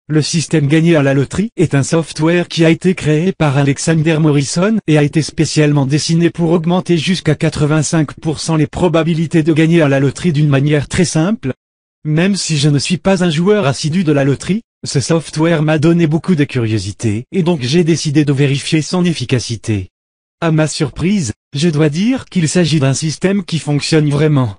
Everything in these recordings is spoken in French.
Le système gagné à la loterie est un software qui a été créé par Alexander Morrison et a été spécialement dessiné pour augmenter jusqu'à 85% les probabilités de gagner à la loterie d'une manière très simple. Même si je ne suis pas un joueur assidu de la loterie, ce software m'a donné beaucoup de curiosité et donc j'ai décidé de vérifier son efficacité. À ma surprise, je dois dire qu'il s'agit d'un système qui fonctionne vraiment.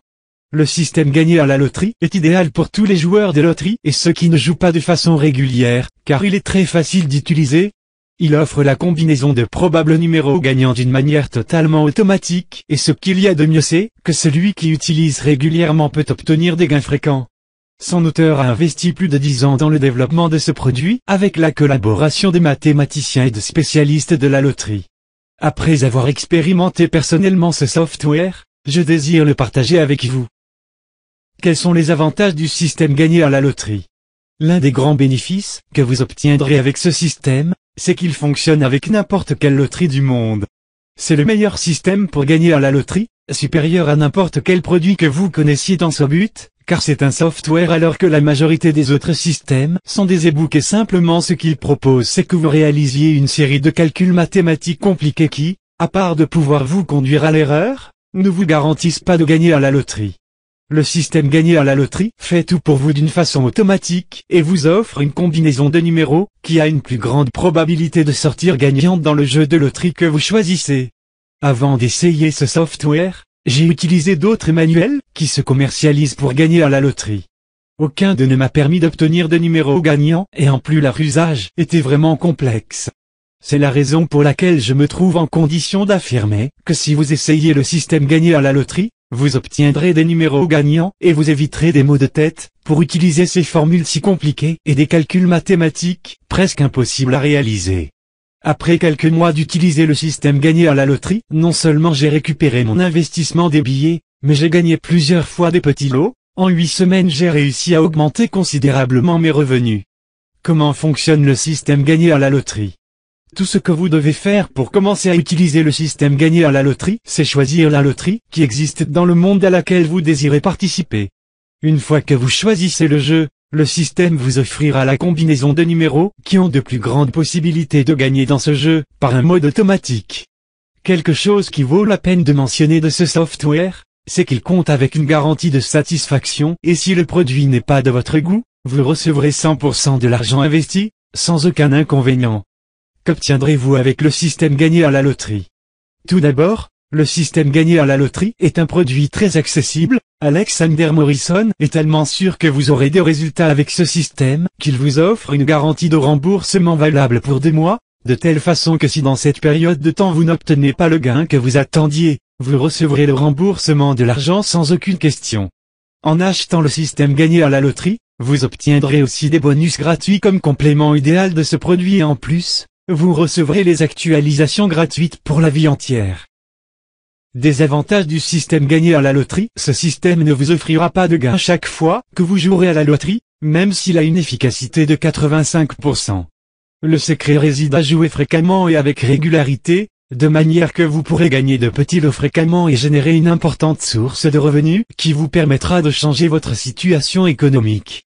Le système gagné à la loterie est idéal pour tous les joueurs de loterie et ceux qui ne jouent pas de façon régulière, car il est très facile d'utiliser. Il offre la combinaison de probables numéros gagnants d'une manière totalement automatique, et ce qu'il y a de mieux c'est que celui qui utilise régulièrement peut obtenir des gains fréquents. Son auteur a investi plus de 10 ans dans le développement de ce produit, avec la collaboration des mathématiciens et de spécialistes de la loterie. Après avoir expérimenté personnellement ce software, je désire le partager avec vous. Quels sont les avantages du système gagné à la loterie? L'un des grands bénéfices que vous obtiendrez avec ce système, c'est qu'il fonctionne avec n'importe quelle loterie du monde. C'est le meilleur système pour gagner à la loterie, supérieur à n'importe quel produit que vous connaissiez dans ce but, car c'est un software alors que la majorité des autres systèmes sont des e-books et simplement ce qu'ils proposent c'est que vous réalisiez une série de calculs mathématiques compliqués qui, à part de pouvoir vous conduire à l'erreur, ne vous garantissent pas de gagner à la loterie. Le système gagné à la loterie fait tout pour vous d'une façon automatique et vous offre une combinaison de numéros qui a une plus grande probabilité de sortir gagnante dans le jeu de loterie que vous choisissez. Avant d'essayer ce software, j'ai utilisé d'autres manuels qui se commercialisent pour gagner à la loterie. Aucun d'eux ne m'a permis d'obtenir de numéros gagnants et en plus leur usage était vraiment complexe. C'est la raison pour laquelle je me trouve en condition d'affirmer que si vous essayez le système gagné à la loterie, vous obtiendrez des numéros gagnants et vous éviterez des maux de tête pour utiliser ces formules si compliquées et des calculs mathématiques presque impossibles à réaliser. Après quelques mois d'utiliser le système gagné à la loterie, non seulement j'ai récupéré mon investissement des billets, mais j'ai gagné plusieurs fois des petits lots. En 8 semaines j'ai réussi à augmenter considérablement mes revenus. Comment fonctionne le système gagné à la loterie? Tout ce que vous devez faire pour commencer à utiliser le système gagné à la loterie, c'est choisir la loterie qui existe dans le monde à laquelle vous désirez participer. Une fois que vous choisissez le jeu, le système vous offrira la combinaison de numéros qui ont de plus grandes possibilités de gagner dans ce jeu, par un mode automatique. Quelque chose qui vaut la peine de mentionner de ce software, c'est qu'il compte avec une garantie de satisfaction et si le produit n'est pas de votre goût, vous recevrez 100% de l'argent investi, sans aucun inconvénient. Qu'obtiendrez-vous avec le système gagné à la loterie? Tout d'abord, le système gagné à la loterie est un produit très accessible. Alexander Morrison est tellement sûr que vous aurez des résultats avec ce système qu'il vous offre une garantie de remboursement valable pour 2 mois, de telle façon que si dans cette période de temps vous n'obtenez pas le gain que vous attendiez, vous recevrez le remboursement de l'argent sans aucune question. En achetant le système gagné à la loterie, vous obtiendrez aussi des bonus gratuits comme complément idéal de ce produit et en plus, vous recevrez les actualisations gratuites pour la vie entière. Des avantages du système gagné à la loterie. Ce système ne vous offrira pas de gain chaque fois que vous jouerez à la loterie, même s'il a une efficacité de 85%. Le secret réside à jouer fréquemment et avec régularité, de manière que vous pourrez gagner de petits lots fréquemment et générer une importante source de revenus qui vous permettra de changer votre situation économique.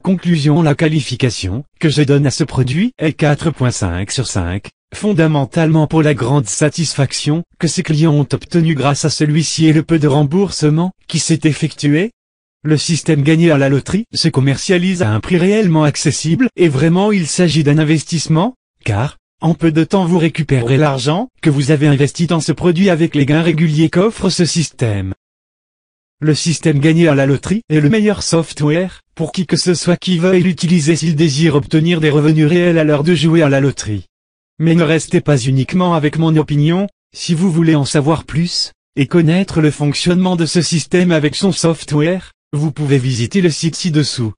Conclusion: la qualification que je donne à ce produit est 4.5 sur 5, fondamentalement pour la grande satisfaction que ses clients ont obtenue grâce à celui-ci et le peu de remboursement qui s'est effectué. Le système gagné à la loterie se commercialise à un prix réellement accessible et vraiment il s'agit d'un investissement, car, en peu de temps vous récupérerez l'argent que vous avez investi dans ce produit avec les gains réguliers qu'offre ce système. Le système gagné à la loterie est le meilleur software pour qui que ce soit qui veuille l'utiliser s'il désire obtenir des revenus réels à l'heure de jouer à la loterie. Mais ne restez pas uniquement avec mon opinion, si vous voulez en savoir plus, et connaître le fonctionnement de ce système avec son software, vous pouvez visiter le site ci-dessous.